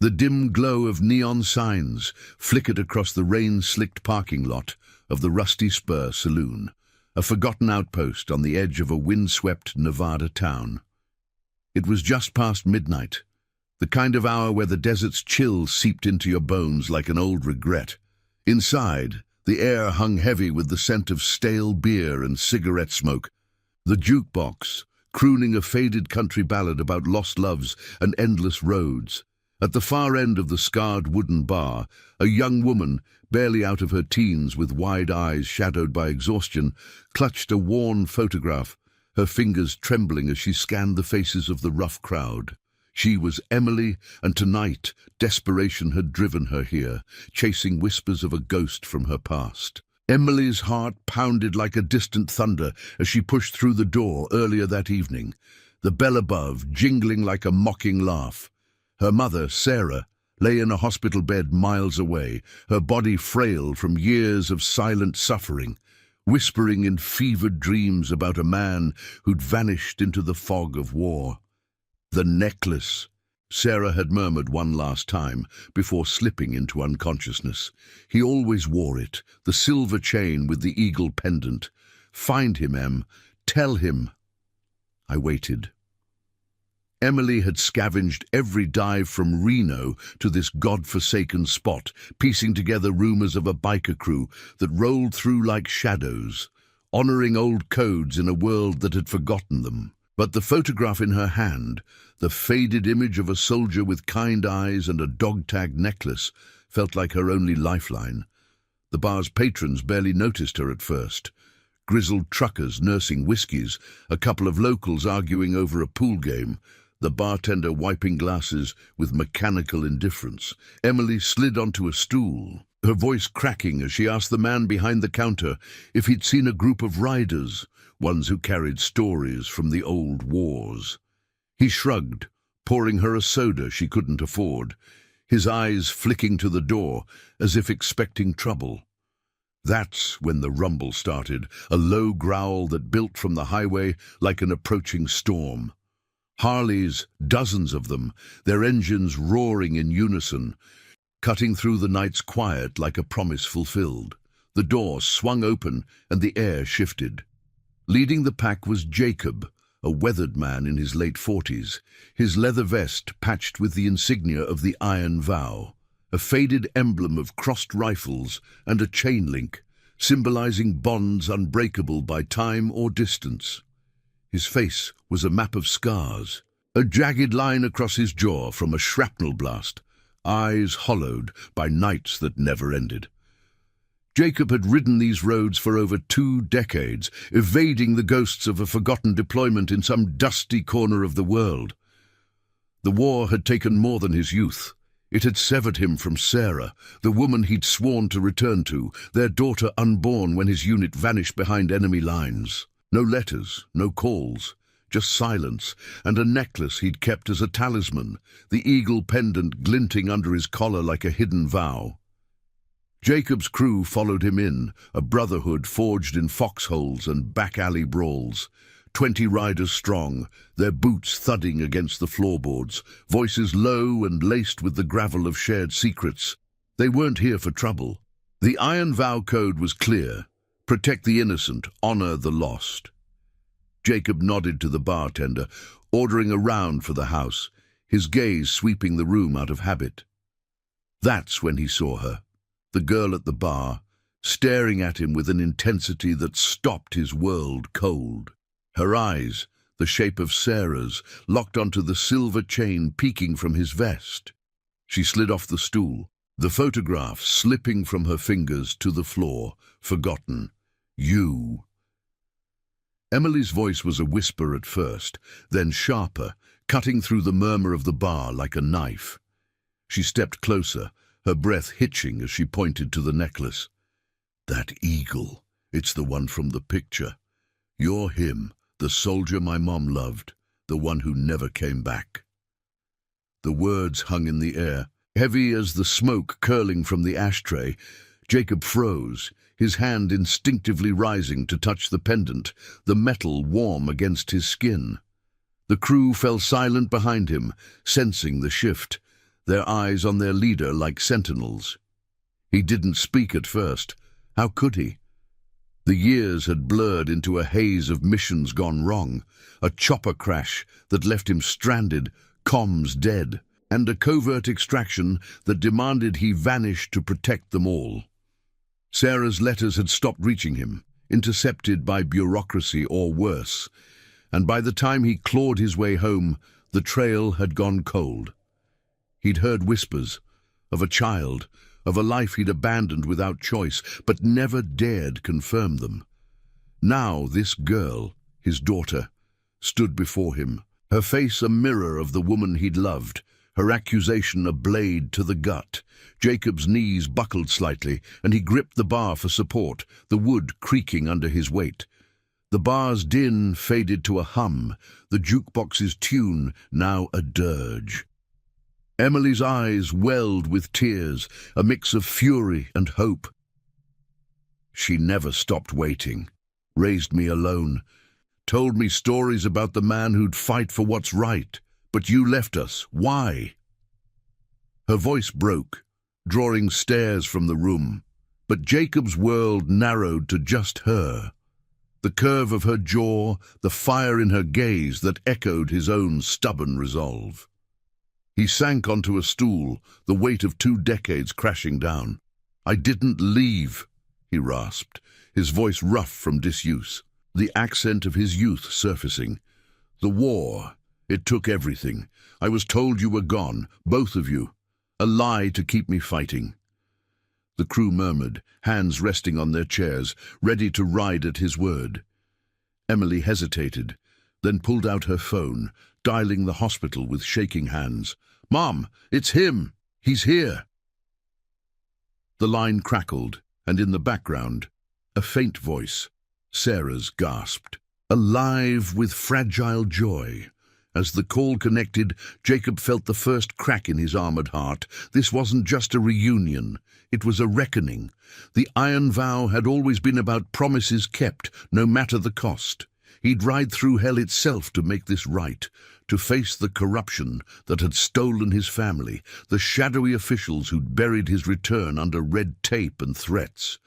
The dim glow of neon signs flickered across the rain-slicked parking lot of the Rusty Spur Saloon, a forgotten outpost on the edge of a windswept Nevada town. It was just past midnight, the kind of hour where the desert's chill seeped into your bones like an old regret. Inside, the air hung heavy with the scent of stale beer and cigarette smoke. The jukebox, crooning a faded country ballad about lost loves and endless roads. At the far end of the scarred wooden bar, a young woman, barely out of her teens with wide eyes shadowed by exhaustion, clutched a worn photograph, her fingers trembling as she scanned the faces of the rough crowd. She was Emily, and tonight desperation had driven her here, chasing whispers of a ghost from her past. Emily's heart pounded like a distant thunder as she pushed through the door earlier that evening, the bell above jingling like a mocking laugh. Her mother, Sarah, lay in a hospital bed miles away, her body frail from years of silent suffering, whispering in fevered dreams about a man who'd vanished into the fog of war. The necklace, Sarah had murmured one last time before slipping into unconsciousness. He always wore it, the silver chain with the eagle pendant. Find him, Em. Tell him. I waited. Emily had scavenged every dive from Reno to this god-forsaken spot, piecing together rumors of a biker crew that rolled through like shadows, honoring old codes in a world that had forgotten them. But the photograph in her hand, the faded image of a soldier with kind eyes and a dog-tag necklace, felt like her only lifeline. The bar's patrons barely noticed her at first. Grizzled truckers nursing whiskies, a couple of locals arguing over a pool game, the bartender wiping glasses with mechanical indifference. Emily slid onto a stool, her voice cracking as she asked the man behind the counter if he'd seen a group of riders, ones who carried stories from the old wars. He shrugged, pouring her a soda she couldn't afford, his eyes flicking to the door as if expecting trouble. That's when the rumble started, a low growl that built from the highway like an approaching storm. Harleys, dozens of them, their engines roaring in unison, cutting through the night's quiet like a promise fulfilled. The door swung open and the air shifted. Leading the pack was Jacob, a weathered man in his late 40s, his leather vest patched with the insignia of the Iron Vow, a faded emblem of crossed rifles and a chain link, symbolizing bonds unbreakable by time or distance. His face was a map of scars, a jagged line across his jaw from a shrapnel blast, eyes hollowed by nights that never ended. Jacob had ridden these roads for over 2 decades, evading the ghosts of a forgotten deployment in some dusty corner of the world. The war had taken more than his youth. It had severed him from Sarah, the woman he'd sworn to return to, their daughter unborn when his unit vanished behind enemy lines. No letters, no calls, just silence, and a necklace he'd kept as a talisman, the eagle pendant glinting under his collar like a hidden vow. Jacob's crew followed him in, a brotherhood forged in foxholes and back-alley brawls. 20 riders strong, their boots thudding against the floorboards, voices low and laced with the gravel of shared secrets. They weren't here for trouble. The Iron Vow code was clear: protect the innocent, honor the lost. Jacob nodded to the bartender, ordering a round for the house, his gaze sweeping the room out of habit. That's when he saw her, the girl at the bar, staring at him with an intensity that stopped his world cold. Her eyes, the shape of Sarah's, locked onto the silver chain peeking from his vest. She slid off the stool, the photograph slipping from her fingers to the floor, forgotten. You. Emily's voice was a whisper at first, then sharper, cutting through the murmur of the bar like a knife. She stepped closer, her breath hitching as she pointed to the necklace. That eagle, it's the one from the picture. You're him, the soldier my mom loved, the one who never came back. The words hung in the air, heavy as the smoke curling from the ashtray. Jacob froze, his hand instinctively rising to touch the pendant, the metal warm against his skin. The crew fell silent behind him, sensing the shift. their eyes on their leader like sentinels. He didn't speak at first. How could he? The years had blurred into a haze of missions gone wrong, a chopper crash that left him stranded, comms dead, and a covert extraction that demanded he vanish to protect them all. Sarah's letters had stopped reaching him, intercepted by bureaucracy or worse, and by the time he clawed his way home, the trail had gone cold. He'd heard whispers of a child, of a life he'd abandoned without choice, but never dared confirm them. Now this girl, his daughter, stood before him, her face a mirror of the woman he'd loved, her accusation a blade to the gut. Jacob's knees buckled slightly, and he gripped the bar for support, the wood creaking under his weight. The bar's din faded to a hum, the jukebox's tune now a dirge. Emily's eyes welled with tears, a mix of fury and hope. She never stopped waiting, raised me alone, told me stories about the man who'd fight for what's right. But you left us. Why? Her voice broke, drawing stares from the room. But Jacob's world narrowed to just her. The curve of her jaw, the fire in her gaze that echoed his own stubborn resolve. He sank onto a stool, the weight of 2 decades crashing down. "I didn't leave," he rasped, his voice rough from disuse, the accent of his youth surfacing. "The war. It took everything. I was told you were gone, both of you. A lie to keep me fighting." The crew murmured, hands resting on their chairs, ready to ride at his word. Emily hesitated, then pulled out her phone, dialing the hospital with shaking hands. "Mom, it's him! He's here!" The line crackled, and in the background, a faint voice, Sarah's, gasped, alive with fragile joy. As the call connected, Jacob felt the first crack in his armored heart. This wasn't just a reunion, it was a reckoning. The iron vow had always been about promises kept, no matter the cost. He'd ride through hell itself to make this right, to face the corruption that had stolen his family, the shadowy officials who'd buried his return under red tape and threats.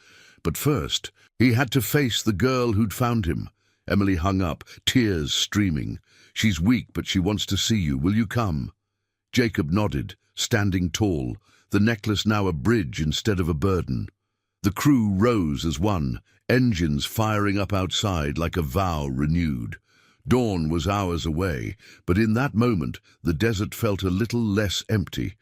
But first, he had to face the girl who'd found him. Emily hung up, tears streaming. "She's weak, but she wants to see you. Will you come?" Jacob nodded, standing tall, the necklace now a bridge instead of a burden. The crew rose as one, engines firing up outside like a vow renewed. Dawn was hours away, but in that moment the desert felt a little less empty.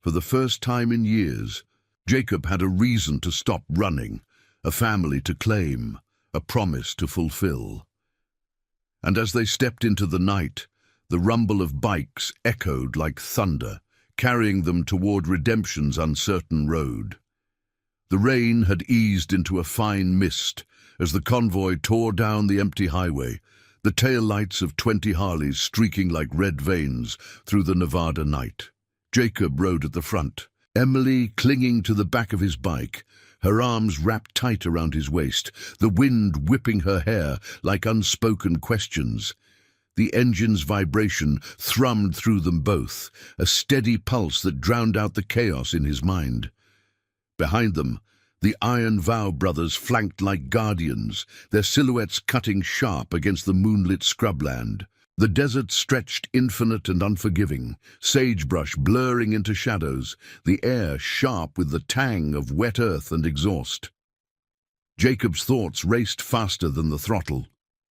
For the first time in years, Jacob had a reason to stop running, a family to claim, a promise to fulfill. And as they stepped into the night, the rumble of bikes echoed like thunder, carrying them toward redemption's uncertain road. The rain had eased into a fine mist as the convoy tore down the empty highway, the tail lights of 20 Harleys streaking like red veins through the Nevada night. Jacob rode at the front, Emily clinging to the back of his bike, her arms wrapped tight around his waist, the wind whipping her hair like unspoken questions. The engine's vibration thrummed through them both, a steady pulse that drowned out the chaos in his mind. Behind them, the Iron Vow brothers flanked like guardians, their silhouettes cutting sharp against the moonlit scrubland. The desert stretched infinite and unforgiving, sagebrush blurring into shadows, the air sharp with the tang of wet earth and exhaust. Jacob's thoughts raced faster than the throttle.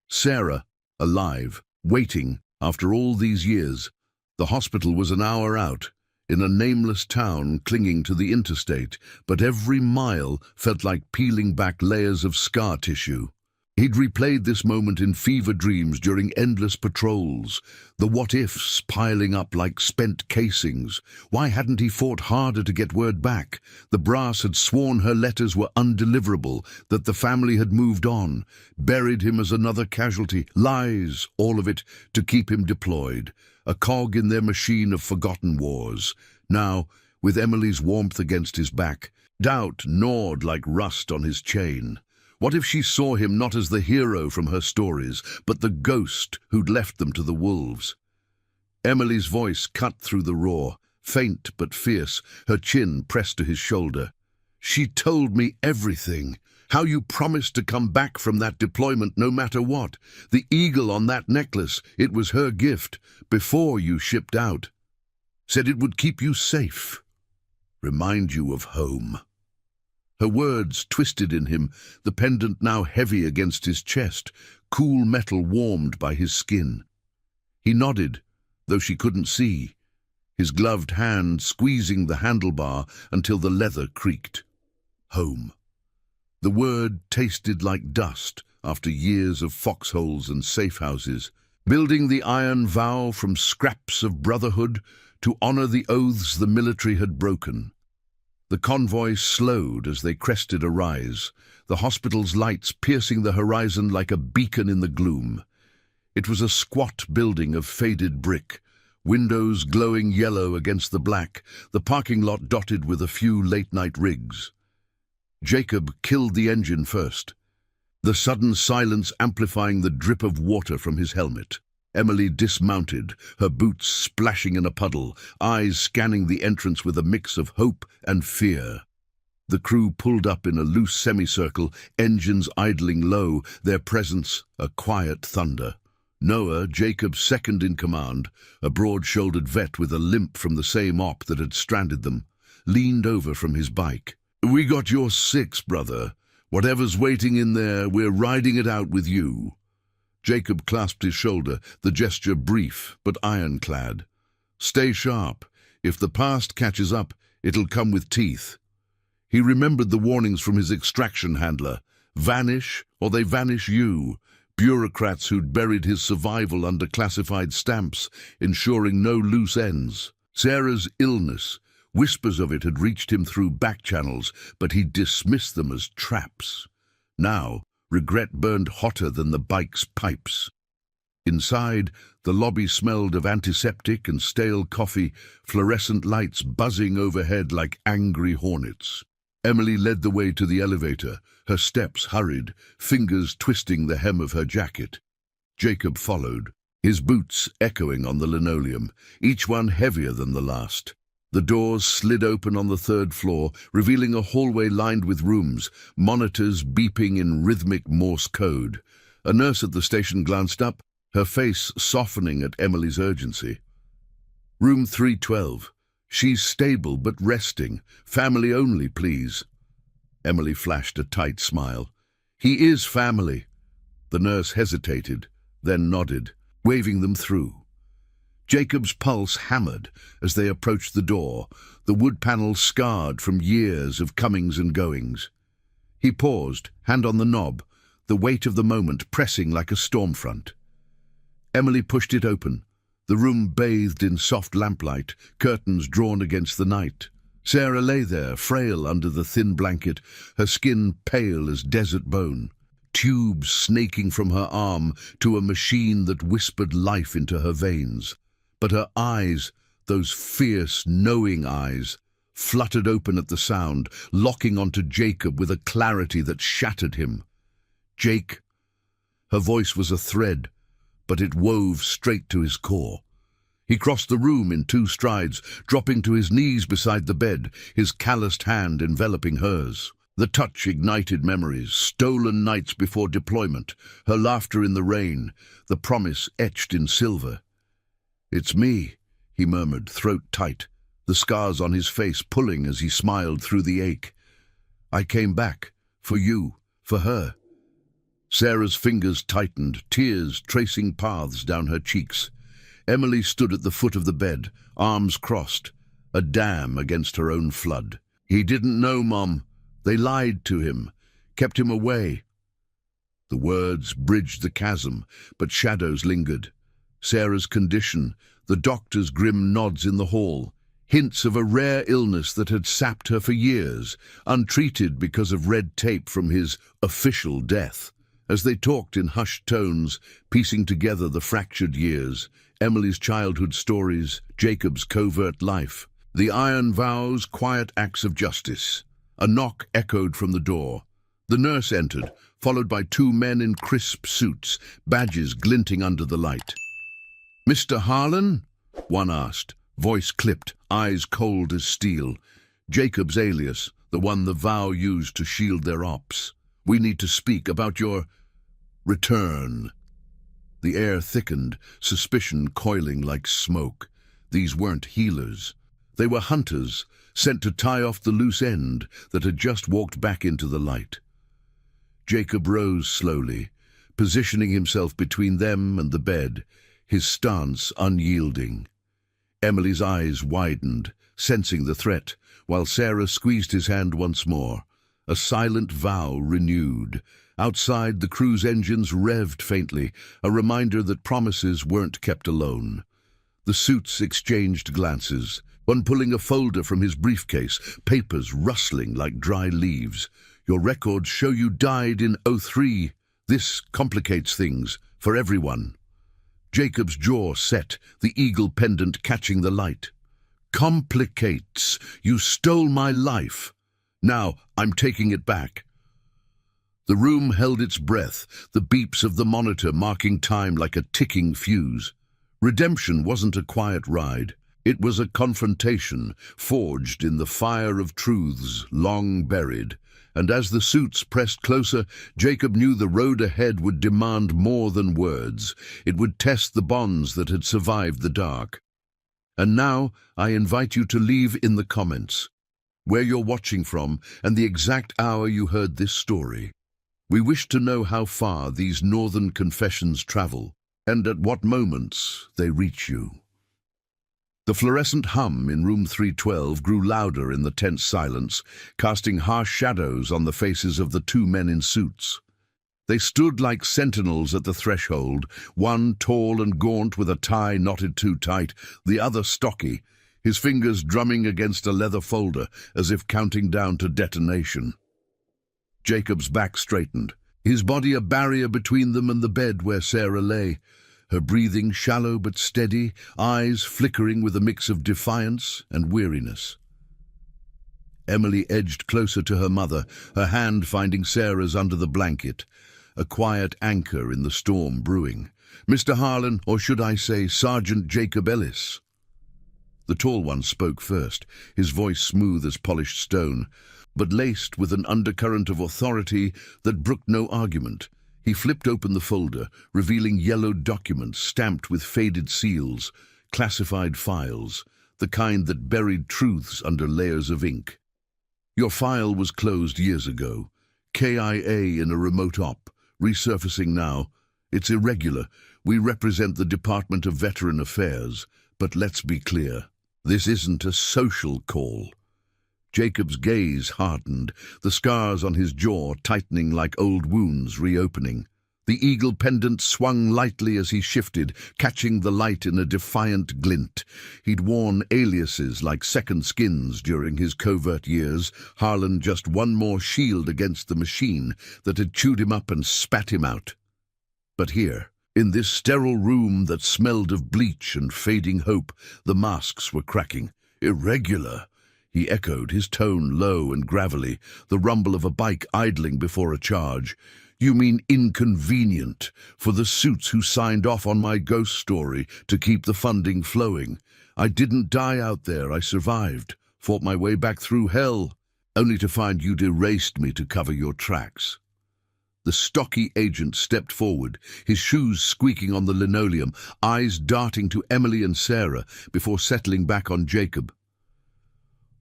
Sarah, alive, waiting after all these years. The hospital was an hour out, in a nameless town clinging to the interstate, but every mile felt like peeling back layers of scar tissue. He'd replayed this moment in fever dreams during endless patrols, the what-ifs piling up like spent casings. Why hadn't he fought harder to get word back? The brass had sworn her letters were undeliverable, that the family had moved on, buried him as another casualty. Lies, all of it, to keep him deployed, a cog in their machine of forgotten wars. Now, with Emily's warmth against his back, doubt gnawed like rust on his chain. What if she saw him not as the hero from her stories, but the ghost who'd left them to the wolves? Emily's voice cut through the roar. faint but fierce, her chin pressed to his shoulder. "She told me everything. How you promised to come back from that deployment no matter what. The eagle on that necklace, it was her gift, before you shipped out. Said it would keep you safe. Remind you of home." Her words twisted in him, the pendant now heavy against his chest, cool metal warmed by his skin. He nodded, though she couldn't see, his gloved hand squeezing the handlebar until the leather creaked. Home. The word tasted like dust after years of foxholes and safe houses, building the iron vow from scraps of brotherhood to honor the oaths the military had broken. The convoy slowed as they crested a rise, the hospital's lights piercing the horizon like a beacon in the gloom. It was a squat building of faded brick, windows glowing yellow against the black, the parking lot dotted with a few late-night rigs. Jacob killed the engine first, the sudden silence amplifying the drip of water from his helmet. Emily dismounted, her boots splashing in a puddle, eyes scanning the entrance with a mix of hope and fear. The crew pulled up in a loose semicircle, engines idling low, their presence a quiet thunder. Noah, Jacob's second in command, a broad-shouldered vet with a limp from the same op that had stranded them, leaned over from his bike. "We got your six, brother. Whatever's waiting in there, we're riding it out with you." Jacob clasped his shoulder, the gesture brief but ironclad. "Stay sharp. If the past catches up, it'll come with teeth." He remembered the warnings from his extraction handler. Vanish, or they vanish you. Bureaucrats who'd buried his survival under classified stamps, ensuring no loose ends. Sarah's illness. Whispers of it had reached him through back channels, but he dismissed them as traps. Now, regret burned hotter than the bike's pipes. Inside, the lobby smelled of antiseptic and stale coffee, fluorescent lights buzzing overhead like angry hornets. Emily led the way to the elevator, her steps hurried, fingers twisting the hem of her jacket. Jacob followed, his boots echoing on the linoleum, each one heavier than the last. The doors slid open on the third floor, revealing a hallway lined with rooms, monitors beeping in rhythmic Morse code. A nurse at the station glanced up, her face softening at Emily's urgency. "Room 312. She's stable but resting. Family only, please." Emily flashed a tight smile. "He is family." The nurse hesitated, then nodded, waving them through. Jacob's pulse hammered as they approached the door, the wood panel scarred from years of comings and goings. He paused, hand on the knob, the weight of the moment pressing like a storm front. Emily pushed it open, the room bathed in soft lamplight, curtains drawn against the night. Sarah lay there, frail under the thin blanket, her skin pale as desert bone, tubes snaking from her arm to a machine that whispered life into her veins. But her eyes, those fierce, knowing eyes, fluttered open at the sound, locking onto Jacob with a clarity that shattered him. "Jake." Her voice was a thread, but it wove straight to his core. He crossed the room in 2 strides, dropping to his knees beside the bed, his calloused hand enveloping hers. The touch ignited memories, stolen nights before deployment, her laughter in the rain, the promise etched in silver. "It's me," he murmured, throat tight, the scars on his face pulling as he smiled through the ache. "I came back. For you. For her." Sarah's fingers tightened, tears tracing paths down her cheeks. Emily stood at the foot of the bed, arms crossed, a dam against her own flood. "He didn't know, Mom. They lied to him, kept him away." The words bridged the chasm, but shadows lingered. Sarah's condition, the doctor's grim nods in the hall, hints of a rare illness that had sapped her for years, untreated because of red tape from his official death. As they talked in hushed tones, piecing together the fractured years, Emily's childhood stories, Jacob's covert life, the iron vows, quiet acts of justice. A knock echoed from the door. The nurse entered, followed by 2 men in crisp suits, badges glinting under the light. "Mr. Harlan?" one asked, Voice clipped, eyes cold as steel. Jacob's alias, the one the vow used to shield their ops. We need to speak about your return. The air thickened, suspicion coiling like smoke. These weren't healers. They were hunters, sent to tie off the loose end that had just walked back into the light. Jacob rose slowly, positioning himself between them and the bed, his stance unyielding. Emily's eyes widened, sensing the threat, while Sarah squeezed his hand once more. A silent vow renewed. Outside, the crew's engines revved faintly, a reminder that promises weren't kept alone. The suits exchanged glances, one pulling a folder from his briefcase, papers rustling like dry leaves. Your records show you died in '03. This complicates things for everyone. Jacob's jaw set, the eagle pendant catching the light. Complicates. You stole my life. Now I'm taking it back. The room held its breath, the beeps of the monitor marking time like a ticking fuse. Redemption wasn't a quiet ride. It was a confrontation, forged in the fire of truths long buried. And as the suits pressed closer, Jacob knew the road ahead would demand more than words. It would test the bonds that had survived the dark. And now, I invite you to leave in the comments where you're watching from and the exact hour you heard this story. We wish to know how far these northern confessions travel, and at what moments they reach you. The fluorescent hum in room 312 grew louder in the tense silence, casting harsh shadows on the faces of the two men in suits. They stood like sentinels at the threshold, one tall and gaunt with a tie knotted too tight, the other stocky, his fingers drumming against a leather folder as if counting down to detonation. Jacob's back straightened, his body a barrier between them and the bed where Sarah lay, her breathing shallow but steady, eyes flickering with a mix of defiance and weariness. Emily edged closer to her mother, her hand finding Sarah's under the blanket, a quiet anchor in the storm brewing. "Mr. Harlan, or should I say Sergeant Jacob Ellis?" The tall one spoke first, his voice smooth as polished stone, but laced with an undercurrent of authority that brooked no argument. He flipped open the folder, revealing yellowed documents stamped with faded seals, classified files, the kind that buried truths under layers of ink. "Your file was closed years ago. KIA in a remote op, resurfacing now. It's irregular. We represent the Department of Veteran Affairs, but let's be clear. This isn't a social call." Jacob's gaze hardened, the scars on his jaw tightening like old wounds reopening. The eagle pendant swung lightly as he shifted, catching the light in a defiant glint. He'd worn aliases like second skins during his covert years, Harlan just one more shield against the machine that had chewed him up and spat him out. But here, in this sterile room that smelled of bleach and fading hope, the masks were cracking. "Irregular," he echoed, his tone low and gravelly, the rumble of a bike idling before a charge. "You mean inconvenient for the suits who signed off on my ghost story to keep the funding flowing. I didn't die out there, I survived, fought my way back through hell, only to find you'd erased me to cover your tracks." The stocky agent stepped forward, his shoes squeaking on the linoleum, eyes darting to Emily and Sarah before settling back on Jacob.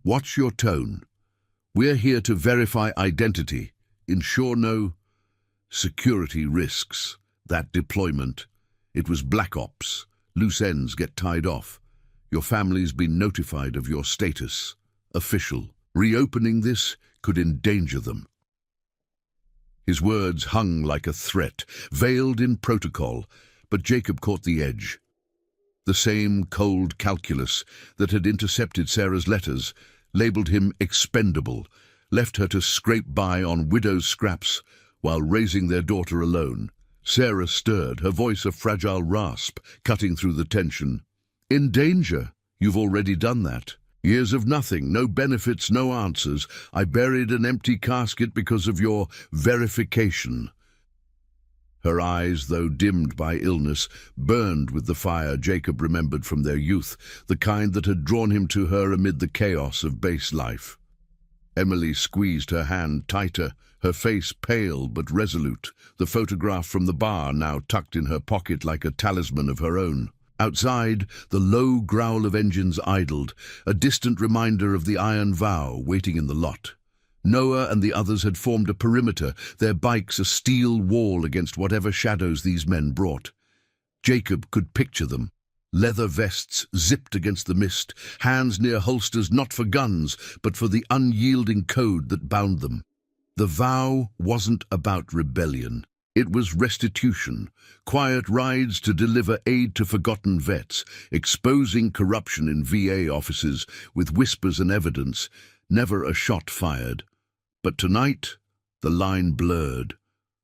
"Watch your tone. We're here to verify identity, ensure no security risks. That deployment, it was black ops. Loose ends get tied off. Your family's been notified of your status. Official. Reopening this could endanger them." His words hung like a threat, veiled in protocol, but Jacob caught the edge. The same cold calculus that had intercepted Sarah's letters, labelled him expendable, left her to scrape by on widow's scraps while raising their daughter alone. Sarah stirred, her voice a fragile rasp, cutting through the tension. "In danger? You've already done that. Years of nothing, no benefits, no answers. I buried an empty casket because of your verification." Her eyes, though dimmed by illness, burned with the fire Jacob remembered from their youth, the kind that had drawn him to her amid the chaos of base life. Emily squeezed her hand tighter, her face pale but resolute, the photograph from the bar now tucked in her pocket like a talisman of her own. Outside, the low growl of engines idled, a distant reminder of the iron vow waiting in the lot. Noah and the others had formed a perimeter, their bikes a steel wall against whatever shadows these men brought. Jacob could picture them. Leather vests zipped against the mist, hands near holsters not for guns, but for the unyielding code that bound them. The vow wasn't about rebellion. It was restitution, quiet rides to deliver aid to forgotten vets, exposing corruption in VA offices with whispers and evidence, never a shot fired. But tonight, the line blurred.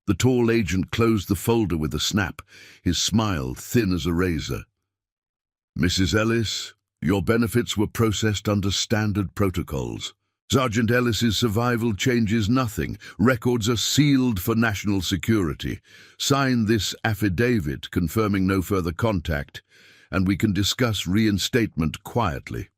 The tall agent closed the folder with a snap, his smile thin as a razor. "Mrs. Ellis, your benefits were processed under standard protocols. Sergeant Ellis's survival changes nothing. Records are sealed for national security. Sign this affidavit confirming no further contact, and we can discuss reinstatement quietly."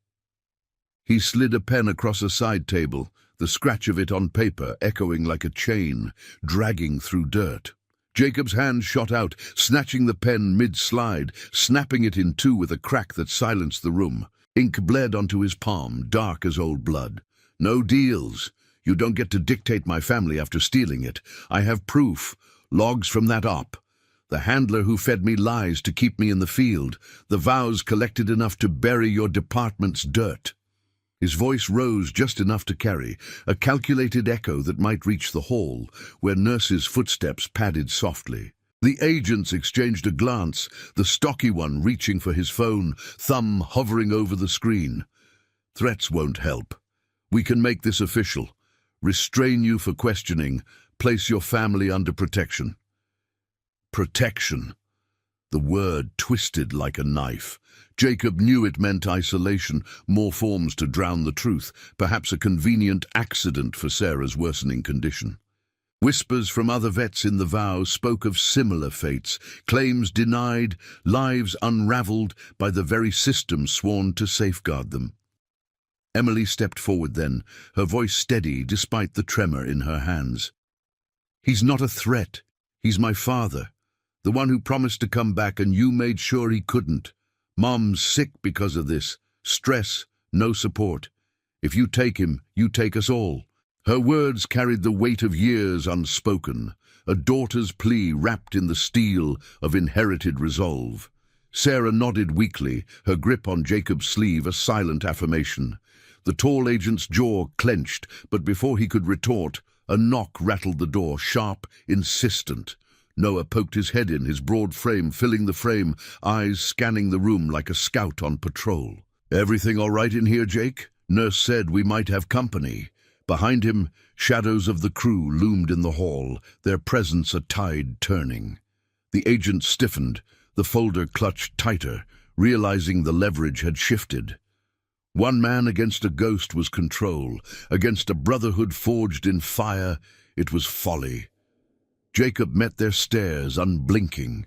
He slid a pen across a side table, the scratch of it on paper echoing like a chain, dragging through dirt. Jacob's hand shot out, snatching the pen mid-slide, snapping it in two with a crack that silenced the room. Ink bled onto his palm, dark as old blood. "No deals. You don't get to dictate my family after stealing it. I have proof. Logs from that op. The handler who fed me lies to keep me in the field. The vows collected enough to bury your department's dirt." His voice rose just enough to carry, a calculated echo that might reach the hall, where nurses' footsteps padded softly. The agents exchanged a glance, the stocky one reaching for his phone, thumb hovering over the screen. "Threats won't help. We can make this official. Restrain you for questioning. Place your family under protection." Protection. The word twisted like a knife. Jacob knew it meant isolation, more forms to drown the truth, perhaps a convenient accident for Sarah's worsening condition. Whispers from other vets in the vow spoke of similar fates, claims denied, lives unraveled by the very system sworn to safeguard them. Emily stepped forward then, her voice steady despite the tremor in her hands. "He's not a threat. He's my father. The one who promised to come back and you made sure he couldn't. Mom's sick because of this. Stress, no support. If you take him, you take us all." Her words carried the weight of years unspoken, a daughter's plea wrapped in the steel of inherited resolve. Sarah nodded weakly, her grip on Jacob's sleeve a silent affirmation. The tall agent's jaw clenched, but before he could retort, a knock rattled the door, sharp, insistent. Noah poked his head in, his broad frame filling the frame, eyes scanning the room like a scout on patrol. "Everything all right in here, Jake?" Nurse said we might have company. Behind him, shadows of the crew loomed in the hall, their presence a tide turning. The agent stiffened, the folder clutched tighter, realizing the leverage had shifted. One man against a ghost was control. Against a brotherhood forged in fire, it was folly. Jacob met their stares, unblinking.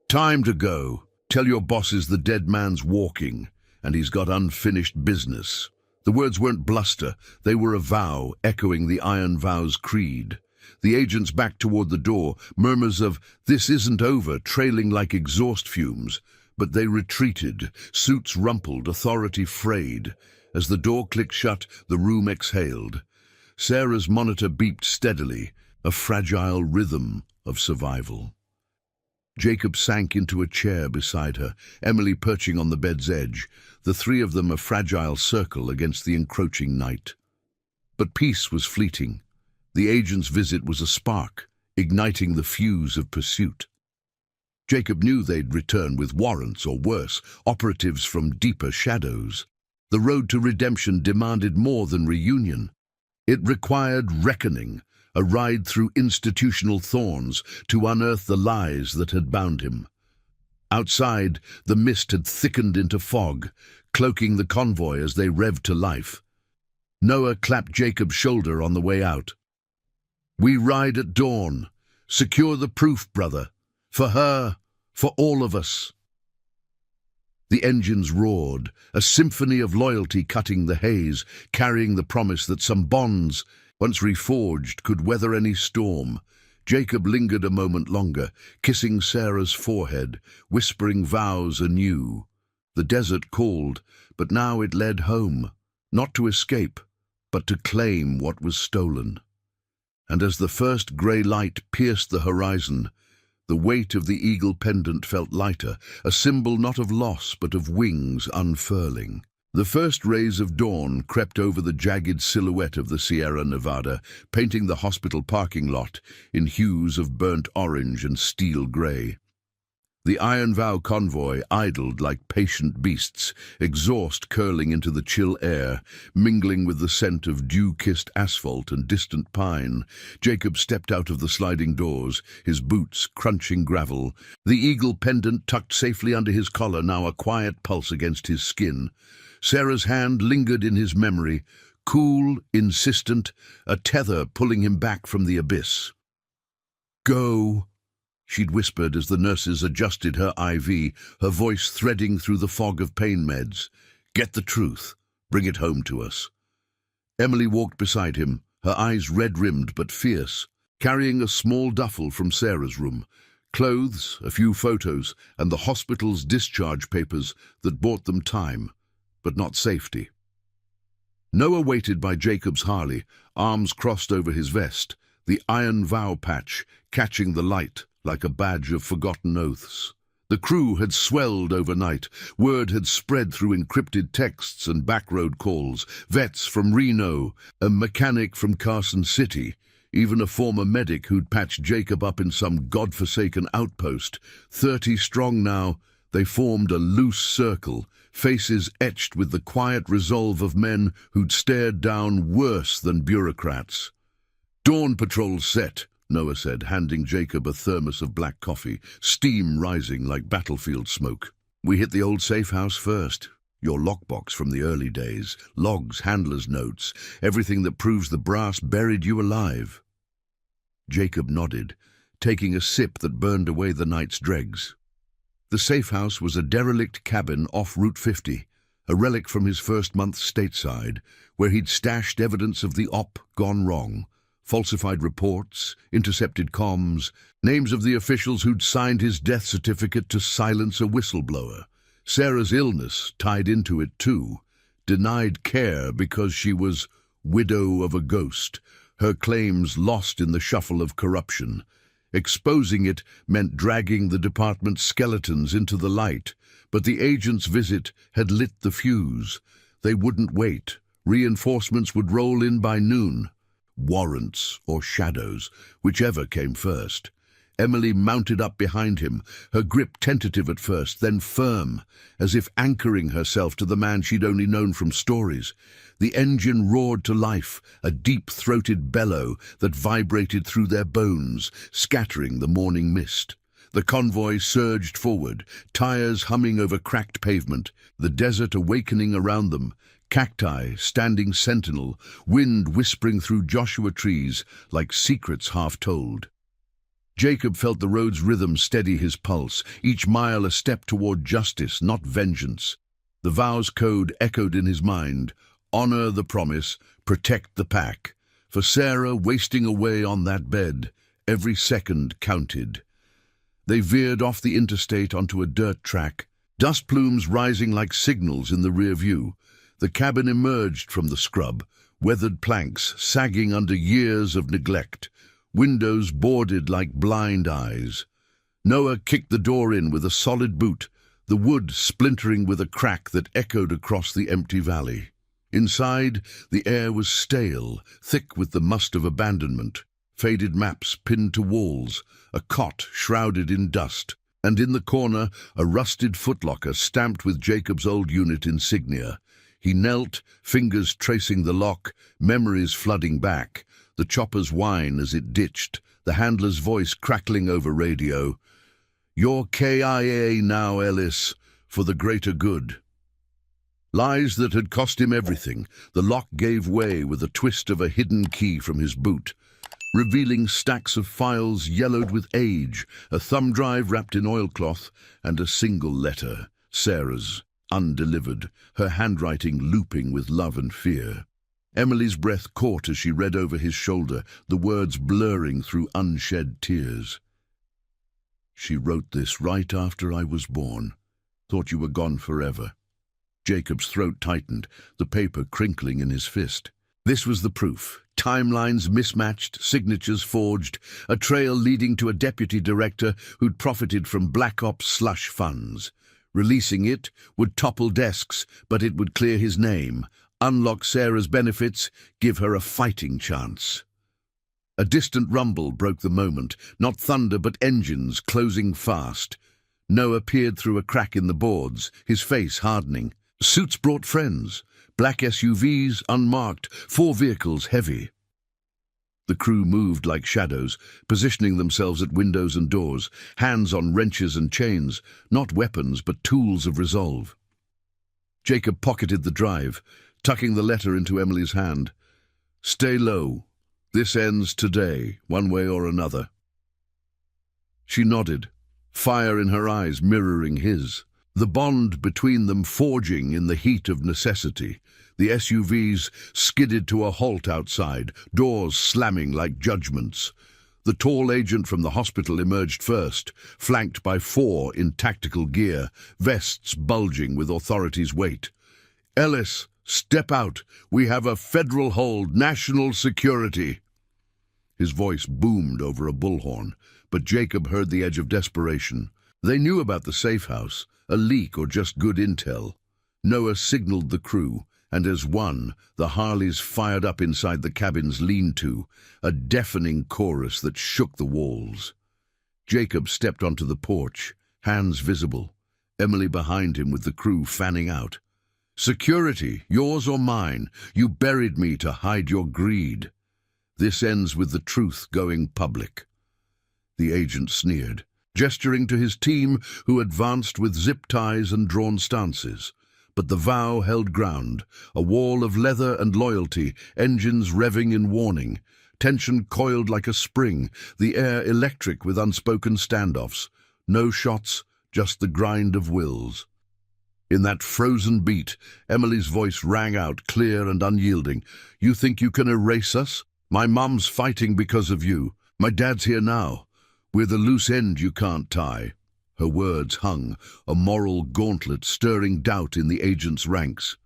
"Time to go. Tell your bosses the dead man's walking, and he's got unfinished business." The words weren't bluster, they were a vow, echoing the Iron Vow's creed. The agents backed toward the door, murmurs of, "This isn't over," trailing like exhaust fumes. But they retreated, suits rumpled, authority frayed. As the door clicked shut, the room exhaled. Sarah's monitor beeped steadily, a fragile rhythm of survival. Jacob sank into a chair beside her, Emily perching on the bed's edge, the three of them a fragile circle against the encroaching night. But peace was fleeting. The agent's visit was a spark, igniting the fuse of pursuit. Jacob knew they'd return with warrants, or worse, operatives from deeper shadows. The road to redemption demanded more than reunion. It required reckoning, a ride through institutional thorns to unearth the lies that had bound him. Outside, the mist had thickened into fog, cloaking the convoy as they revved to life. Noah clapped Jacob's shoulder on the way out. "We ride at dawn. Secure the proof, brother. For her, for all of us. The engines roared, a symphony of loyalty cutting the haze, carrying the promise that some bonds, once reforged, could weather any storm. Jacob lingered a moment longer, kissing Sarah's forehead, whispering vows anew. The desert called, but now it led home, not to escape, but to claim what was stolen. And as the first grey light pierced the horizon, the weight of the eagle pendant felt lighter, a symbol not of loss but of wings unfurling. The first rays of dawn crept over the jagged silhouette of the Sierra Nevada, painting the hospital parking lot in hues of burnt orange and steel grey. The Iron Vow convoy idled like patient beasts, exhaust curling into the chill air, mingling with the scent of dew-kissed asphalt and distant pine. Jacob stepped out of the sliding doors, his boots crunching gravel, the eagle pendant tucked safely under his collar, now a quiet pulse against his skin. Sarah's hand lingered in his memory, cool, insistent, a tether pulling him back from the abyss. "Go," she'd whispered as the nurses adjusted her IV, her voice threading through the fog of pain meds. "Get the truth. Bring it home to us." Emily walked beside him, her eyes red-rimmed but fierce, carrying a small duffel from Sarah's room. Clothes, a few photos, and the hospital's discharge papers that bought them time, but not safety. Noah waited by Jacob's Harley, arms crossed over his vest, the Iron Vow patch catching the light like a badge of forgotten oaths. The crew had swelled overnight. Word had spread through encrypted texts and backroad calls. Vets from Reno, a mechanic from Carson City, even a former medic who'd patched Jacob up in some godforsaken outpost. 30 strong now, they formed a loose circle, faces etched with the quiet resolve of men who'd stared down worse than bureaucrats. "Dawn patrol's set," Noah said, handing Jacob a thermos of black coffee, steam rising like battlefield smoke. "We hit the old safe house first. Your lockbox from the early days, logs, handler's notes, everything that proves the brass buried you alive." Jacob nodded, taking a sip that burned away the night's dregs. The safe house was a derelict cabin off Route 50, a relic from his first month stateside, where he'd stashed evidence of the op gone wrong, falsified reports, intercepted comms, names of the officials who'd signed his death certificate to silence a whistleblower. Sarah's illness tied into it too, denied care because she was widow of a ghost, her claims lost in the shuffle of corruption. Exposing it meant dragging the department's skeletons into the light, but the agent's visit had lit the fuse. They wouldn't wait. Reinforcements would roll in by noon. Warrants or shadows, whichever came first. Emily mounted up behind him, her grip tentative at first, then firm, as if anchoring herself to the man she'd only known from stories. The engine roared to life, a deep-throated bellow that vibrated through their bones, scattering the morning mist. The convoy surged forward, tires humming over cracked pavement, the desert awakening around them, cacti standing sentinel, wind whispering through Joshua trees like secrets half-told. Jacob felt the road's rhythm steady his pulse, each mile a step toward justice, not vengeance. The vow's code echoed in his mind: honor the promise, protect the pack. For Sarah, wasting away on that bed, every second counted. They veered off the interstate onto a dirt track, dust plumes rising like signals in the rear view. The cabin emerged from the scrub, weathered planks sagging under years of neglect, windows boarded like blind eyes. Noah kicked the door in with a solid boot, the wood splintering with a crack that echoed across the empty valley. Inside, the air was stale, thick with the must of abandonment, faded maps pinned to walls, a cot shrouded in dust, and in the corner, a rusted footlocker stamped with Jacob's old unit insignia. He knelt, fingers tracing the lock, memories flooding back, the chopper's whine as it ditched, the handler's voice crackling over radio. "You're KIA now, Ellis, for the greater good." Lies that had cost him everything. The lock gave way with a twist of a hidden key from his boot. revealing stacks of files yellowed with age, a thumb drive wrapped in oilcloth, and a single letter, Sarah's, undelivered, her handwriting looping with love and fear. Emily's breath caught as she read over his shoulder, the words blurring through unshed tears. She wrote this right after I was born. Thought you were gone forever. Jacob's throat tightened, the paper crinkling in his fist. This was the proof. Timelines mismatched, signatures forged, a trail leading to a deputy director who'd profited from Black Ops slush funds. Releasing it would topple desks, but it would clear his name, unlock Sarah's benefits, give her a fighting chance. A distant rumble broke the moment, not thunder but engines closing fast. Noah peered through a crack in the boards, his face hardening. Suits brought friends. Black SUVs, unmarked, 4 vehicles heavy. The crew moved like shadows, positioning themselves at windows and doors, hands on wrenches and chains, not weapons but tools of resolve. Jacob pocketed the drive, tucking the letter into Emily's hand. Stay low. This ends today, one way or another. She nodded, fire in her eyes mirroring his. The bond between them forging in the heat of necessity. The SUVs skidded to a halt outside, doors slamming like judgments. The tall agent from the hospital emerged first, flanked by 4 in tactical gear, vests bulging with authority's weight. Ellis, step out. We have a federal hold, national security. His voice boomed over a bullhorn, but Jacob heard the edge of desperation. They knew about the safe house, a leak or just good intel. Noah signaled the crew, and as one, the Harleys fired up inside the cabin's lean-to, a deafening chorus that shook the walls. Jacob stepped onto the porch, hands visible, Emily behind him with the crew fanning out. Security, yours or mine, you buried me to hide your greed. This ends with the truth going public. The agent sneered, gesturing to his team who advanced with zip ties and drawn stances. But the vow held ground, a wall of leather and loyalty, engines revving in warning, tension coiled like a spring, the air electric with unspoken standoffs. No shots, just the grind of wills. In that frozen beat, Emily's voice rang out, clear and unyielding. You think you can erase us? My mum's fighting because of you. My dad's here now. We're the loose end you can't tie. Her words hung, a moral gauntlet stirring doubt in the agent's ranks.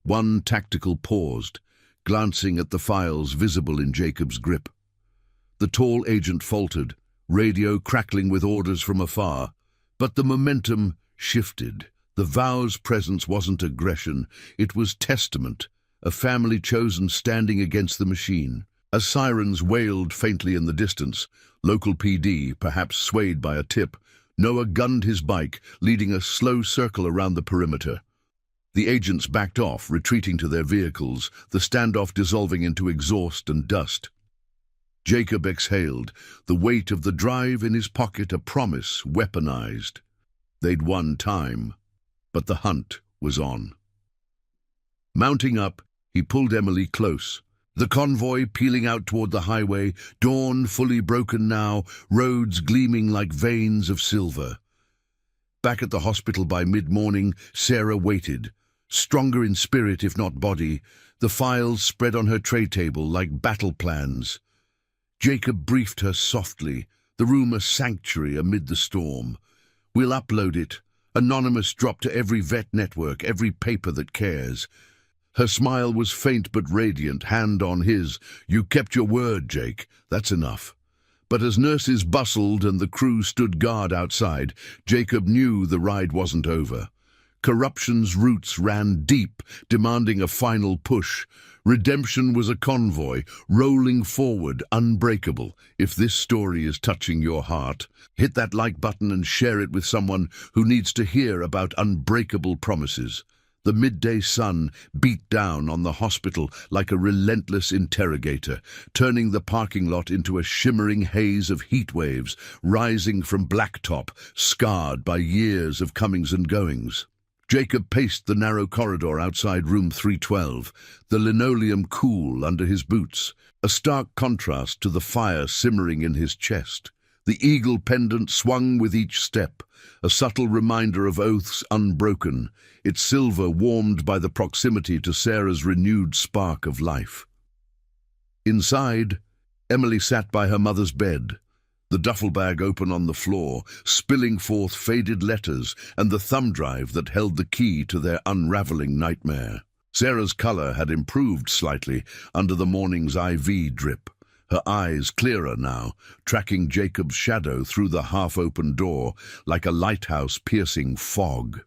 One tactical paused, glancing at the files visible in Jacob's grip. The tall agent faltered, radio crackling with orders from afar. But the momentum shifted. The vow's presence wasn't aggression, it was testament, a family chosen standing against the machine. As sirens wailed faintly in the distance, local PD, perhaps swayed by a tip, Noah gunned his bike, leading a slow circle around the perimeter. The agents backed off, retreating to their vehicles, the standoff dissolving into exhaust and dust. Jacob exhaled, the weight of the drive in his pocket a promise weaponized. They'd won time, but the hunt was on. Mounting up, he pulled Emily close. The convoy peeling out toward the highway, dawn fully broken now, roads gleaming like veins of silver. Back at the hospital by mid-morning, Sarah waited, stronger in spirit if not body, the files spread on her tray table like battle plans. Jacob briefed her softly, the room a sanctuary amid the storm. We'll upload it, anonymous drop to every vet network, every paper that cares. Her smile was faint but radiant, hand on his. You kept your word, Jake. That's enough. But as nurses bustled and the crew stood guard outside, Jacob knew the ride wasn't over. Corruption's roots ran deep, demanding a final push. Redemption was a convoy, rolling forward, unbreakable. If this story is touching your heart, hit that like button and share it with someone who needs to hear about unbreakable promises. The midday sun beat down on the hospital like a relentless interrogator, turning the parking lot into a shimmering haze of heat waves rising from blacktop, scarred by years of comings and goings. Jacob paced the narrow corridor outside room 312, the linoleum cool under his boots, a stark contrast to the fire simmering in his chest. The eagle pendant swung with each step, a subtle reminder of oaths unbroken, its silver warmed by the proximity to Sarah's renewed spark of life. Inside, Emily sat by her mother's bed, the duffel bag open on the floor, spilling forth faded letters and the thumb drive that held the key to their unraveling nightmare. Sarah's color had improved slightly under the morning's IV drip, her eyes clearer now, tracking Jacob's shadow through the half-open door like a lighthouse piercing fog.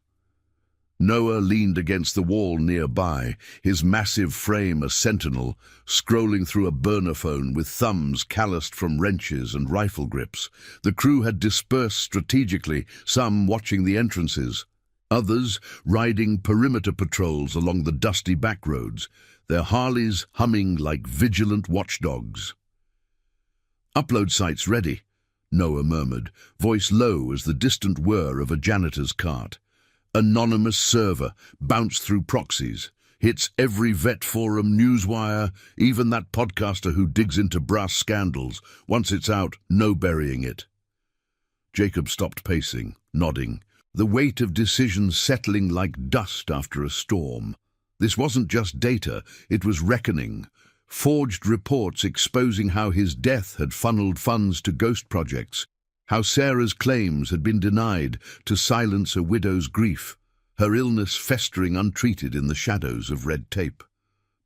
Noah leaned against the wall nearby, his massive frame a sentinel, scrolling through a burner phone with thumbs calloused from wrenches and rifle grips. The crew had dispersed strategically, some watching the entrances, others riding perimeter patrols along the dusty back roads, their Harleys humming like vigilant watchdogs. "Upload sites ready," Noah murmured, voice low as the distant whir of a janitor's cart. Anonymous server, bounced through proxies, hits every vet forum, newswire, even that podcaster who digs into brass scandals. Once it's out, no burying it. Jacob stopped pacing, nodding, the weight of decisions settling like dust after a storm. This wasn't just data, it was reckoning. Forged reports exposing how his death had funneled funds to ghost projects, how Sarah's claims had been denied to silence a widow's grief, her illness festering untreated in the shadows of red tape.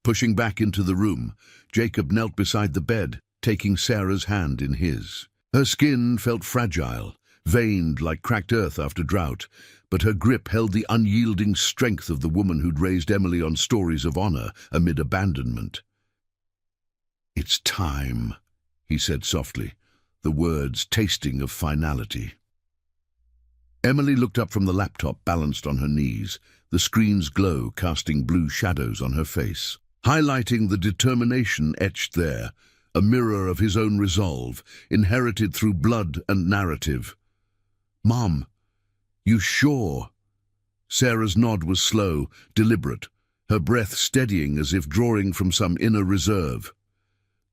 Pushing back into the room, Jacob knelt beside the bed, taking Sarah's hand in his. Her skin felt fragile, veined like cracked earth after drought, but her grip held the unyielding strength of the woman who'd raised Emily on stories of honor amid abandonment. "It's time," he said softly, the words tasting of finality. Emily looked up from the laptop balanced on her knees, the screen's glow casting blue shadows on her face, highlighting the determination etched there, a mirror of his own resolve, inherited through blood and narrative. "Mom, you sure?" Sarah's nod was slow, deliberate, her breath steadying as if drawing from some inner reserve.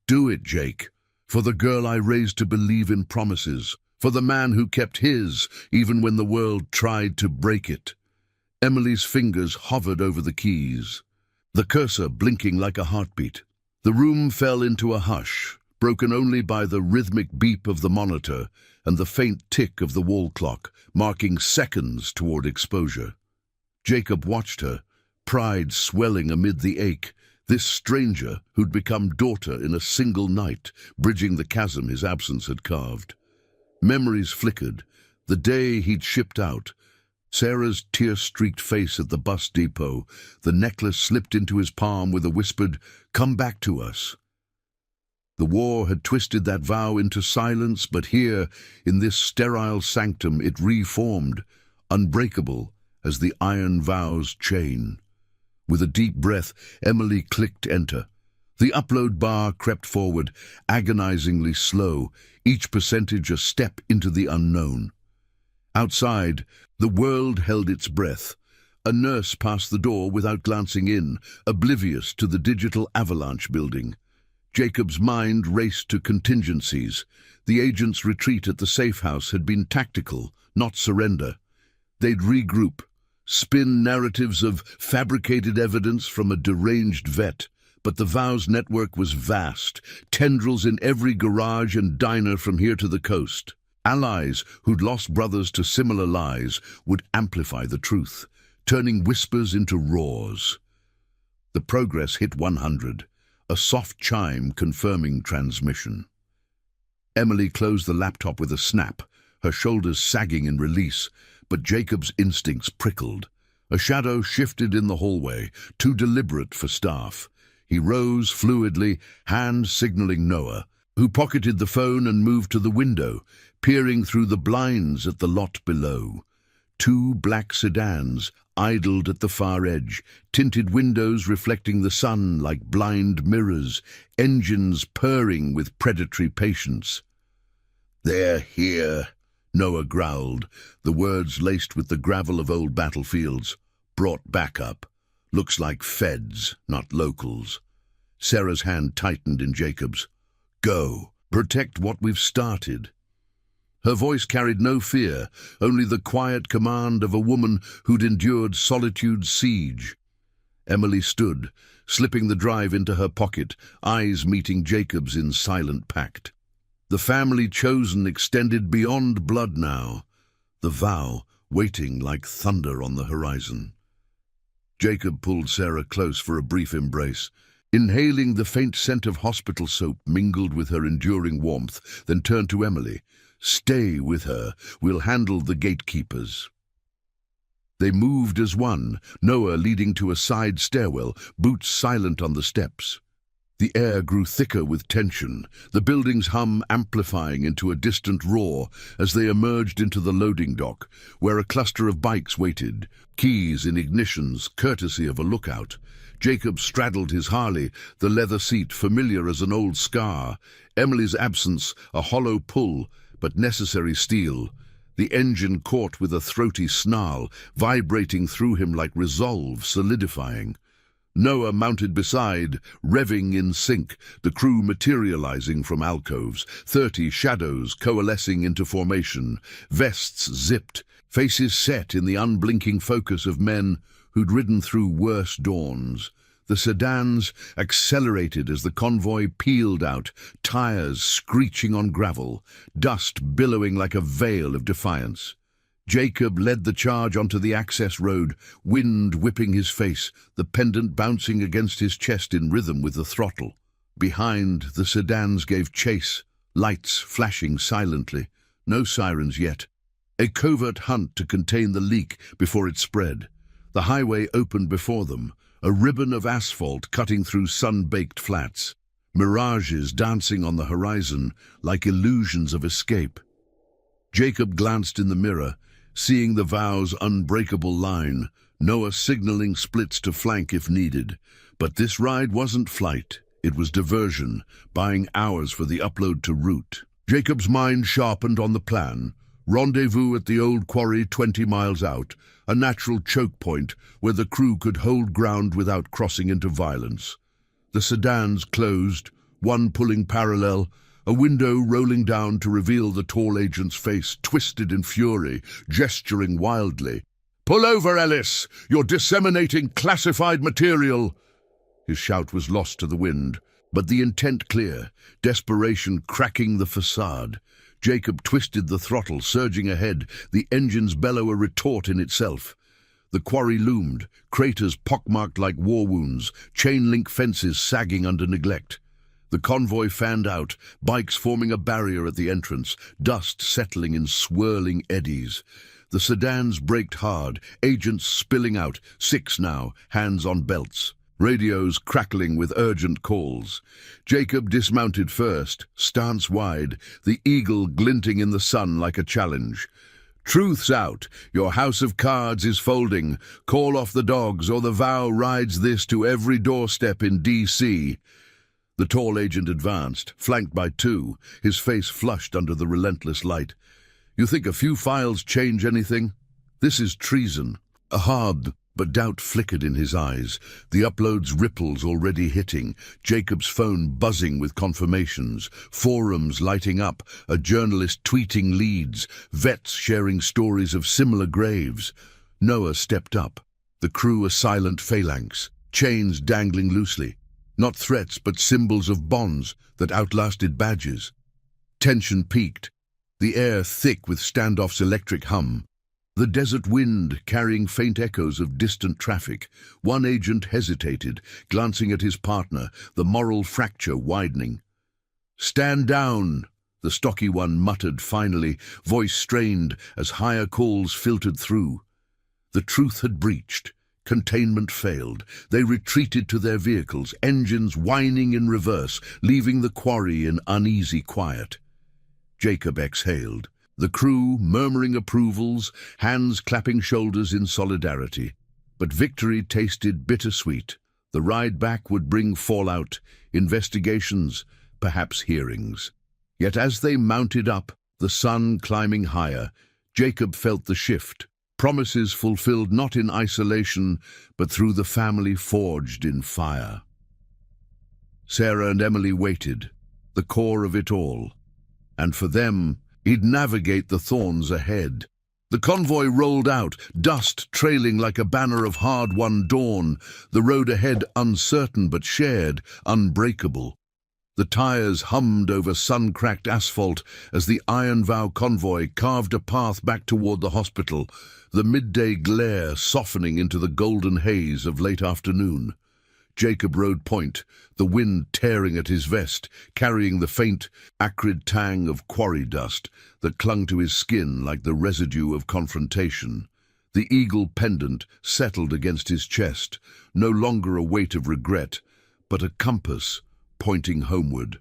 "Do it, Jake. For the girl I raised to believe in promises, for the man who kept his even when the world tried to break it." Emily's fingers hovered over the keys, the cursor blinking like a heartbeat. The room fell into a hush, broken only by the rhythmic beep of the monitor and the faint tick of the wall clock, marking seconds toward exposure. Jacob watched her, pride swelling amid the ache, this stranger who'd become daughter in a single night, bridging the chasm his absence had carved. Memories flickered, the day he'd shipped out, Sarah's tear-streaked face at the bus depot, the necklace slipped into his palm with a whispered, "Come back to us." The war had twisted that vow into silence, but here, in this sterile sanctum, it reformed, unbreakable as the iron vow's chain. With a deep breath, Emily clicked enter. The upload bar crept forward, agonizingly slow, each percentage a step into the unknown. Outside, the world held its breath. A nurse passed the door without glancing in, oblivious to the digital avalanche building. Jacob's mind raced to contingencies. The agent's retreat at the safe house had been tactical, not surrender. They'd regroup, spin narratives of fabricated evidence from a deranged vet, but the vow's network was vast, tendrils in every garage and diner from here to the coast. Allies who'd lost brothers to similar lies would amplify the truth, turning whispers into roars. The progress hit 100, a soft chime confirming transmission. Emily closed the laptop with a snap, her shoulders sagging in release, but Jacob's instincts prickled. A shadow shifted in the hallway, too deliberate for staff. He rose fluidly, hand signaling Noah, who pocketed the phone and moved to the window, peering through the blinds at the lot below. Two black sedans idled at the far edge, tinted windows reflecting the sun like blind mirrors, engines purring with predatory patience. "They're here," Noah growled, the words laced with the gravel of old battlefields. Brought backup. Looks like feds, not locals. Sarah's hand tightened in Jacob's. Go. Protect what we've started. Her voice carried no fear, only the quiet command of a woman who'd endured solitude's siege. Emily stood, slipping the drive into her pocket, eyes meeting Jacob's in silent pact. The family chosen extended beyond blood now, the vow waiting like thunder on the horizon. Jacob pulled Sarah close for a brief embrace, inhaling the faint scent of hospital soap mingled with her enduring warmth, then turned to Emily. Stay with her. We'll handle the gatekeepers. They moved as one, Noah leading to a side stairwell, boots silent on the steps. The air grew thicker with tension, the building's hum amplifying into a distant roar as they emerged into the loading dock, where a cluster of bikes waited, keys in ignitions, courtesy of a lookout. Jacob straddled his Harley, the leather seat familiar as an old scar, Emily's absence a hollow pull, but necessary steel. The engine caught with a throaty snarl, vibrating through him like resolve solidifying. Noah mounted beside, revving in sync, the crew materializing from alcoves, 30 shadows coalescing into formation, vests zipped, faces set in the unblinking focus of men who'd ridden through worse dawns. The sedans accelerated as the convoy peeled out, tires screeching on gravel, dust billowing like a veil of defiance. Jacob led the charge onto the access road, wind whipping his face, the pendant bouncing against his chest in rhythm with the throttle. Behind, the sedans gave chase, lights flashing silently, no sirens yet. A covert hunt to contain the leak before it spread. The highway opened before them, a ribbon of asphalt cutting through sun-baked flats, mirages dancing on the horizon like illusions of escape. Jacob glanced in the mirror, seeing the vow's unbreakable line, Noah signaling splits to flank if needed. But this ride wasn't flight, it was diversion, buying hours for the upload to route. Jacob's mind sharpened on the plan. Rendezvous at the old quarry 20 miles out, a natural choke point where the crew could hold ground without crossing into violence. The sedans closed, one pulling parallel, a window rolling down to reveal the tall agent's face, twisted in fury, gesturing wildly. "Pull over, Ellis! You're disseminating classified material!" His shout was lost to the wind, but the intent clear, desperation cracking the facade. Jacob twisted the throttle, surging ahead, the engine's bellow a retort in itself. The quarry loomed, craters pockmarked like war wounds, chain-link fences sagging under neglect. The convoy fanned out, bikes forming a barrier at the entrance, dust settling in swirling eddies. The sedans braked hard, agents spilling out, 6 now, hands on belts. Radios crackling with urgent calls. Jacob dismounted first, stance wide, the eagle glinting in the sun like a challenge. "Truth's out. Your house of cards is folding. Call off the dogs or the vow rides this to every doorstep in D.C. The tall agent advanced, flanked by 2, his face flushed under the relentless light. "You think a few files change anything? This is treason." A hard but doubt flickered in his eyes, the upload's ripples already hitting, Jacob's phone buzzing with confirmations, forums lighting up, a journalist tweeting leads, vets sharing stories of similar graves. Noah stepped up, the crew a silent phalanx, chains dangling loosely, not threats but symbols of bonds that outlasted badges. Tension peaked, the air thick with standoff's electric hum. The desert wind carrying faint echoes of distant traffic. One agent hesitated, glancing at his partner, the moral fracture widening. "Stand down," the stocky one muttered finally, voice strained as higher calls filtered through. The truth had breached. Containment failed. They retreated to their vehicles, engines whining in reverse, leaving the quarry in uneasy quiet. Jacob exhaled. The crew murmuring approvals, hands clapping shoulders in solidarity. But victory tasted bittersweet. The ride back would bring fallout, investigations, perhaps hearings. Yet as they mounted up, the sun climbing higher, Jacob felt the shift. Promises fulfilled not in isolation, but through the family forged in fire. Sarah and Emily waited, the core of it all. And for them, he'd navigate the thorns ahead. The convoy rolled out, dust trailing like a banner of hard-won dawn, the road ahead uncertain but shared, unbreakable. The tires hummed over sun-cracked asphalt as the Iron Vow convoy carved a path back toward the hospital, the midday glare softening into the golden haze of late afternoon. Jacob rode point, the wind tearing at his vest, carrying the faint, acrid tang of quarry dust that clung to his skin like the residue of confrontation. The eagle pendant settled against his chest, no longer a weight of regret, but a compass pointing homeward.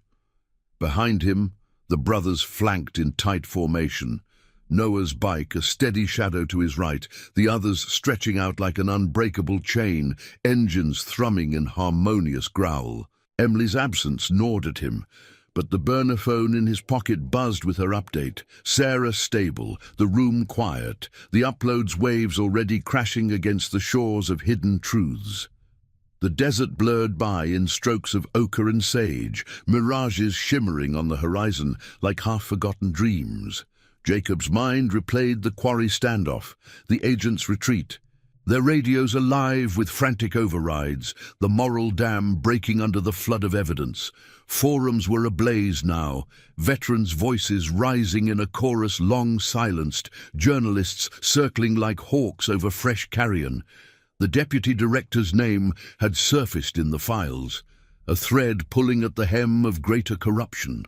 Behind him, the brothers flanked in tight formation, Noah's bike a steady shadow to his right, the others stretching out like an unbreakable chain, engines thrumming in harmonious growl. Emily's absence gnawed at him, but the burner phone in his pocket buzzed with her update. Sarah stable, the room quiet, the upload's waves already crashing against the shores of hidden truths. The desert blurred by in strokes of ochre and sage, mirages shimmering on the horizon like half-forgotten dreams. Jacob's mind replayed the quarry standoff, the agent's retreat. Their radios alive with frantic overrides, the moral dam breaking under the flood of evidence. Forums were ablaze now, veterans' voices rising in a chorus long silenced, journalists circling like hawks over fresh carrion. The deputy director's name had surfaced in the files, a thread pulling at the hem of greater corruption.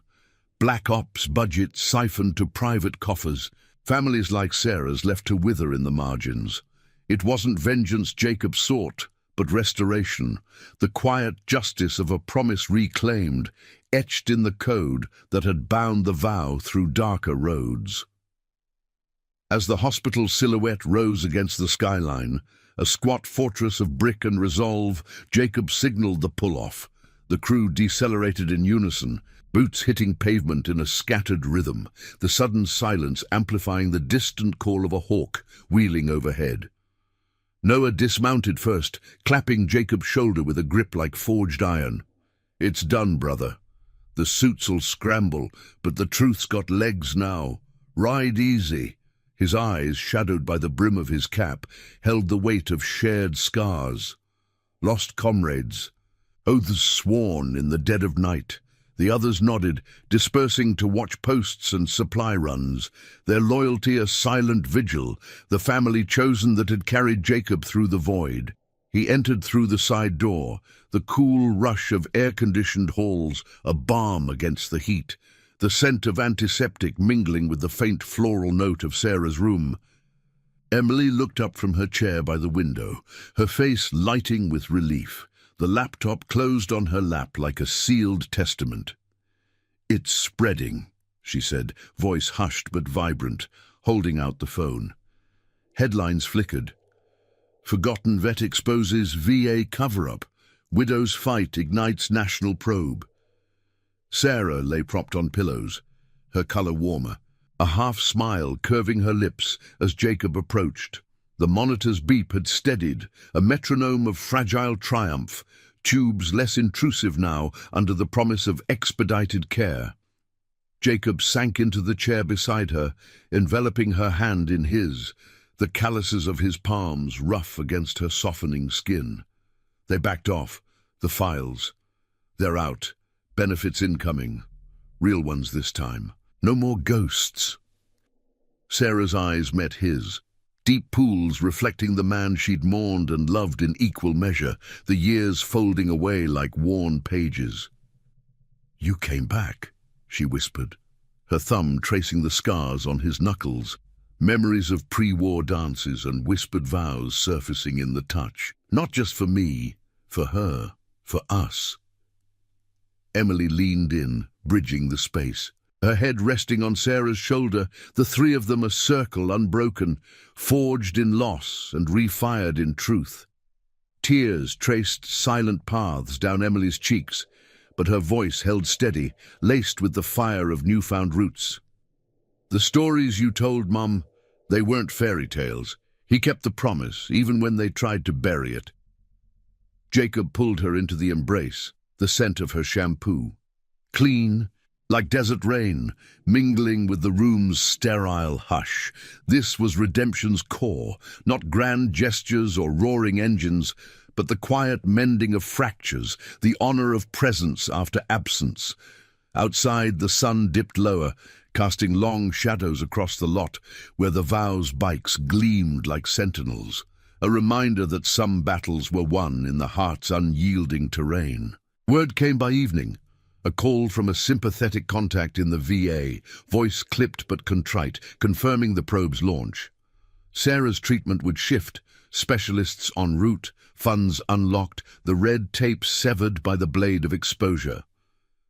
Black ops budgets siphoned to private coffers, families like Sarah's left to wither in the margins. It wasn't vengeance Jacob sought, but restoration, the quiet justice of a promise reclaimed, etched in the code that had bound the vow through darker roads. As the hospital silhouette rose against the skyline, a squat fortress of brick and resolve, Jacob signaled the pull-off. The crew decelerated in unison, boots hitting pavement in a scattered rhythm, the sudden silence amplifying the distant call of a hawk wheeling overhead. Noah dismounted first, clapping Jacob's shoulder with a grip like forged iron. "It's done, brother. The suits'll scramble, but the truth's got legs now. Ride easy." His eyes, shadowed by the brim of his cap, held the weight of shared scars. Lost comrades, oaths sworn in the dead of night. The others nodded, dispersing to watch posts and supply runs, their loyalty a silent vigil, the family chosen that had carried Jacob through the void. He entered through the side door, the cool rush of air-conditioned halls a balm against the heat, the scent of antiseptic mingling with the faint floral note of Sarah's room. Emily looked up from her chair by the window, her face lighting with relief. The laptop closed on her lap like a sealed testament. "It's spreading," she said, voice hushed but vibrant, holding out the phone. Headlines flickered. Forgotten vet exposes VA cover-up. Widow's fight ignites national probe. Sarah lay propped on pillows, her color warmer, a half-smile curving her lips as Jacob approached. The monitor's beep had steadied, a metronome of fragile triumph, tubes less intrusive now under the promise of expedited care. Jacob sank into the chair beside her, enveloping her hand in his, the calluses of his palms rough against her softening skin. They backed off, the files. They're out, benefits incoming. Real ones this time. No more ghosts. Sarah's eyes met his. Deep pools reflecting the man she'd mourned and loved in equal measure, the years folding away like worn pages. "You came back," she whispered, her thumb tracing the scars on his knuckles, memories of pre-war dances and whispered vows surfacing in the touch. "Not just for me, for her, for us." Emily leaned in, bridging the space. Her head resting on Sarah's shoulder, the three of them a circle unbroken, forged in loss and refired in truth. Tears traced silent paths down Emily's cheeks, but her voice held steady, laced with the fire of newfound roots. "The stories you told, Mum, they weren't fairy tales," He kept the promise, even when they tried to bury it. Jacob pulled her into the embrace, the scent of her shampoo. Clean, like desert rain, mingling with the room's sterile hush. This was redemption's core, not grand gestures or roaring engines, but the quiet mending of fractures, the honor of presence after absence. Outside, the sun dipped lower, casting long shadows across the lot where the vows' bikes gleamed like sentinels, a reminder that some battles were won in the heart's unyielding terrain. Word came by evening, a call from a sympathetic contact in the VA, voice clipped but contrite, confirming the probe's launch. Sarah's treatment would shift, specialists en route, funds unlocked, the red tape severed by the blade of exposure.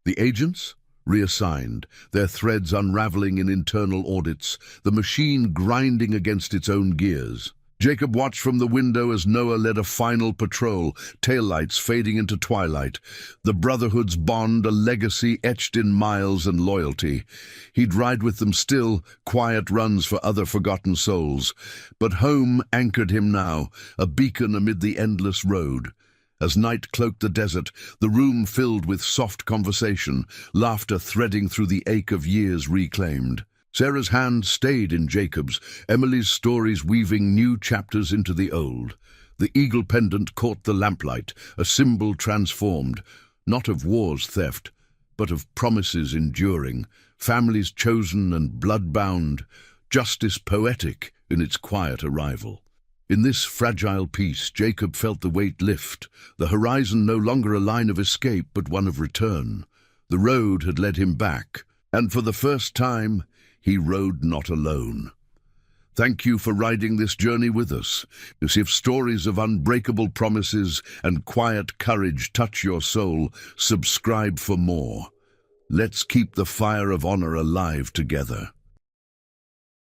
The agents? Reassigned, their threads unraveling in internal audits, the machine grinding against its own gears. Jacob watched from the window as Noah led a final patrol, taillights fading into twilight. The brotherhood's bond, a legacy etched in miles and loyalty. He'd ride with them still, quiet runs for other forgotten souls. But home anchored him now, a beacon amid the endless road. As night cloaked the desert, the room filled with soft conversation, laughter threading through the ache of years reclaimed. Sarah's hand stayed in Jacob's, Emily's stories weaving new chapters into the old. The eagle pendant caught the lamplight, a symbol transformed, not of war's theft, but of promises enduring, families chosen and blood-bound, justice poetic in its quiet arrival. In this fragile piece, Jacob felt the weight lift, the horizon no longer a line of escape but one of return. The road had led him back, and for the first time, he rode not alone. Thank you for riding this journey with us. As if stories of unbreakable promises and quiet courage touch your soul, subscribe for more. Let's keep the fire of honor alive together.